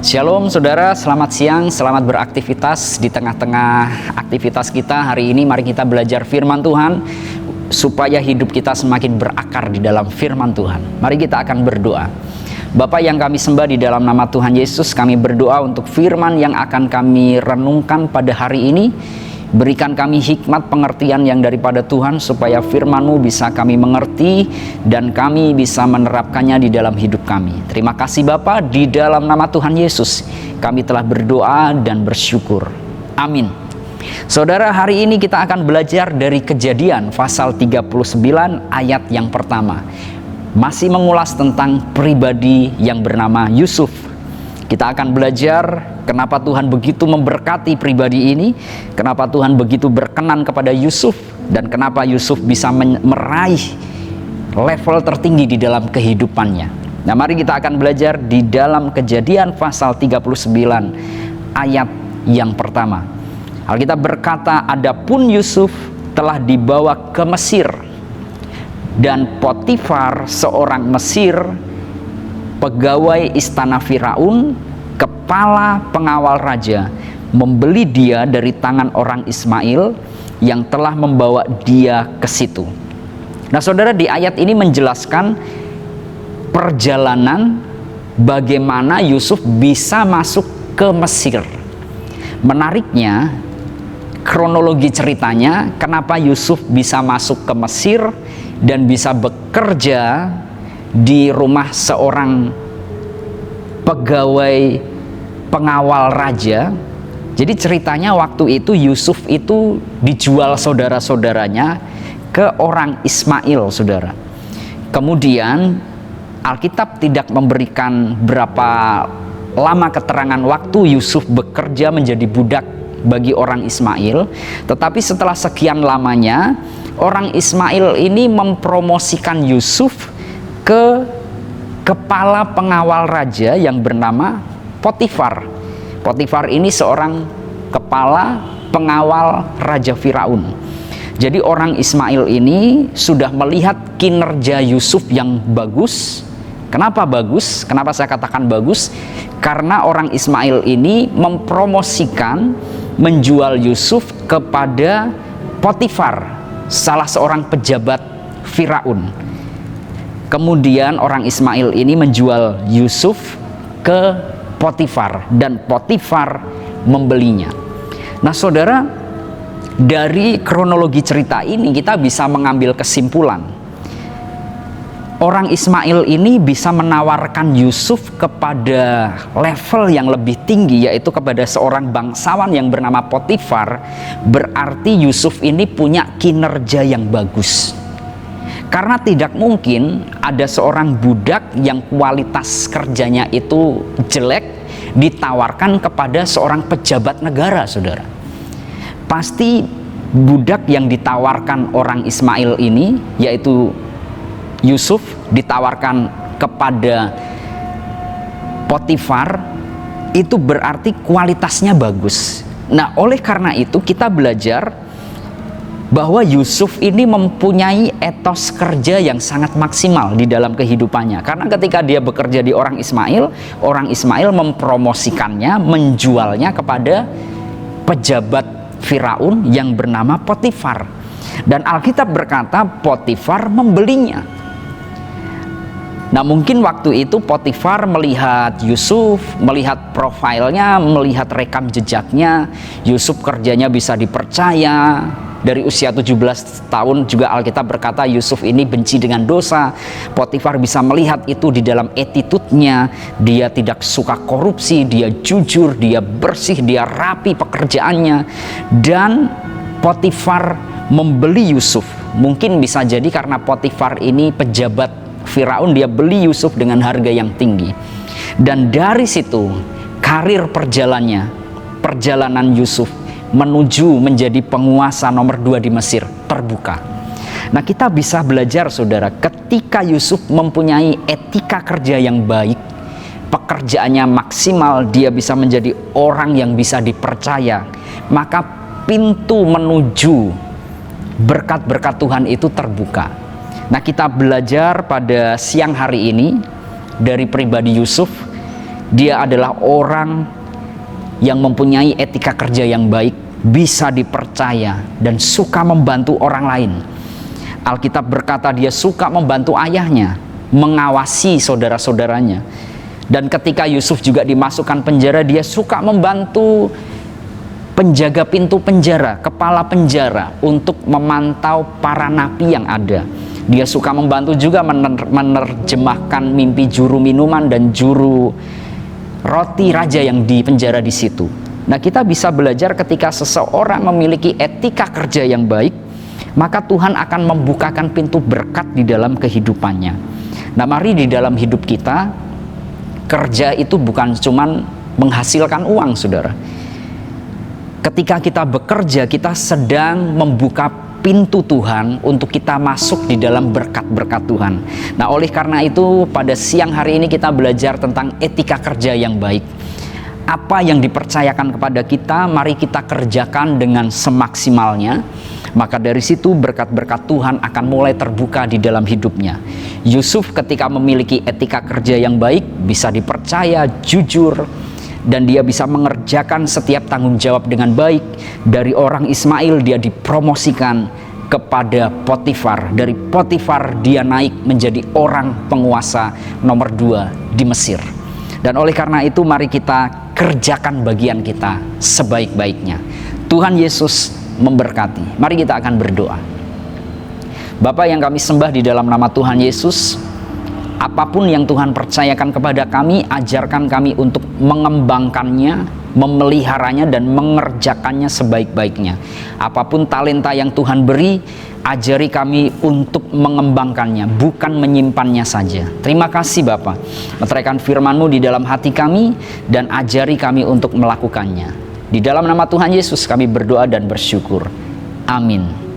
Shalom saudara, selamat siang, selamat beraktivitas di tengah-tengah aktivitas kita hari ini. Mari kita belajar firman Tuhan supaya hidup kita semakin berakar di dalam firman Tuhan. Mari kita akan berdoa. Bapa yang kami sembah, di dalam nama Tuhan Yesus kami berdoa untuk firman yang akan kami renungkan pada hari ini. Berikan kami hikmat pengertian yang daripada Tuhan, supaya firman-Mu bisa kami mengerti dan kami bisa menerapkannya di dalam hidup kami. Terima kasih Bapa, di dalam nama Tuhan Yesus kami telah berdoa dan bersyukur. Amin. Saudara, hari ini kita akan belajar dari Kejadian pasal 39 ayat yang pertama. Masih mengulas tentang pribadi yang bernama Yusuf. Kita akan belajar kenapa Tuhan begitu memberkati pribadi ini, kenapa Tuhan begitu berkenan kepada Yusuf, dan kenapa Yusuf bisa meraih level tertinggi di dalam kehidupannya. Nah, mari kita akan belajar di dalam Kejadian pasal 39 ayat yang pertama. Alkitab berkata, adapun Yusuf telah dibawa ke Mesir, dan Potifar seorang Mesir, pegawai istana Firaun, kepala pengawal raja, membeli dia dari tangan orang Ismail yang telah membawa dia ke situ. Nah saudara, di ayat ini menjelaskan perjalanan bagaimana Yusuf bisa masuk ke Mesir. Menariknya, kronologi ceritanya, kenapa Yusuf bisa masuk ke Mesir dan bisa bekerja di rumah seorang pegawai pengawal raja. Jadi ceritanya waktu itu Yusuf itu dijual saudara-saudaranya ke orang Ismail, saudara. Kemudian Alkitab tidak memberikan berapa lama keterangan waktu Yusuf bekerja menjadi budak bagi orang Ismail, tetapi setelah sekian lamanya orang Ismail ini mempromosikan Yusuf ke kepala pengawal raja yang bernama Potifar. Potifar ini seorang kepala pengawal raja Firaun. Jadi orang Ismail ini sudah melihat kinerja Yusuf yang bagus. Kenapa bagus? Kenapa saya katakan bagus? Karena orang Ismail ini mempromosikan, menjual Yusuf kepada Potifar, salah seorang pejabat Firaun. Kemudian orang Ismail ini menjual Yusuf ke Potifar, dan Potifar membelinya. Nah saudara, dari kronologi cerita ini kita bisa mengambil kesimpulan. Orang Ismail ini bisa menawarkan Yusuf kepada level yang lebih tinggi, yaitu kepada seorang bangsawan yang bernama Potifar. Berarti Yusuf ini punya kinerja yang bagus. Karena tidak mungkin ada seorang budak yang kualitas kerjanya itu jelek ditawarkan kepada seorang pejabat negara, saudara. Pasti budak yang ditawarkan orang Ismail ini, yaitu Yusuf, ditawarkan kepada Potifar, itu berarti kualitasnya bagus. Nah, oleh karena itu kita belajar bahwa Yusuf ini mempunyai etos kerja yang sangat maksimal di dalam kehidupannya. Karena ketika dia bekerja di orang Ismail mempromosikannya, menjualnya kepada pejabat Firaun yang bernama Potifar. Dan Alkitab berkata Potifar membelinya. Nah mungkin waktu itu Potifar melihat Yusuf, melihat profilnya, melihat rekam jejaknya, Yusuf kerjanya bisa dipercaya. Dari usia 17 tahun juga Alkitab berkata Yusuf ini benci dengan dosa. Potifar bisa melihat itu di dalam attitude-nya. Dia tidak suka korupsi, dia jujur, dia bersih, dia rapi pekerjaannya. Dan Potifar membeli Yusuf. Mungkin bisa jadi karena Potifar ini pejabat Firaun, dia beli Yusuf dengan harga yang tinggi. Dan dari situ karir perjalanan Yusuf menuju menjadi penguasa nomor 2 di Mesir terbuka. Nah kita bisa belajar saudara, ketika Yusuf mempunyai etika kerja yang baik, pekerjaannya maksimal, dia bisa menjadi orang yang bisa dipercaya, maka pintu menuju berkat-berkat Tuhan itu terbuka. Nah kita belajar pada siang hari ini dari pribadi Yusuf, Dia adalah orang yang mempunyai etika kerja yang baik, bisa dipercaya, dan suka membantu orang lain. Alkitab berkata dia suka membantu ayahnya, mengawasi saudara-saudaranya. Dan ketika Yusuf juga dimasukkan penjara, dia suka membantu penjaga pintu penjara, kepala penjara, untuk memantau para napi yang ada. Dia suka membantu juga menerjemahkan mimpi juru minuman dan juru roti raja yang di penjara di situ. Nah, kita bisa belajar ketika seseorang memiliki etika kerja yang baik, maka Tuhan akan membukakan pintu berkat di dalam kehidupannya. Nah, mari di dalam hidup kita, kerja itu bukan cuman menghasilkan uang, saudara. Ketika kita bekerja, kita sedang membuka pintu Tuhan untuk kita masuk di dalam berkat-berkat Tuhan. Nah, oleh karena itu pada siang hari ini kita belajar tentang etika kerja yang baik. Apa yang dipercayakan kepada kita, mari kita kerjakan dengan semaksimalnya. Maka dari situ berkat-berkat Tuhan akan mulai terbuka di dalam hidupnya. Yusuf ketika memiliki etika kerja yang baik, bisa dipercaya, jujur, dan dia bisa mengerjakan setiap tanggung jawab dengan baik. Dari orang Ismail dia dipromosikan kepada Potifar. Dari Potifar dia naik menjadi orang penguasa nomor 2 di Mesir. Dan oleh karena itu mari kita kerjakan bagian kita sebaik-baiknya. Tuhan Yesus memberkati. Mari kita akan berdoa. Bapa yang kami sembah di dalam nama Tuhan Yesus, apapun yang Tuhan percayakan kepada kami, ajarkan kami untuk mengembangkannya, memeliharanya, dan mengerjakannya sebaik-baiknya. Apapun talenta yang Tuhan beri, ajari kami untuk mengembangkannya, bukan menyimpannya saja. Terima kasih Bapa, meteraikan firman-Mu di dalam hati kami, dan ajari kami untuk melakukannya. Di dalam nama Tuhan Yesus kami berdoa dan bersyukur. Amin.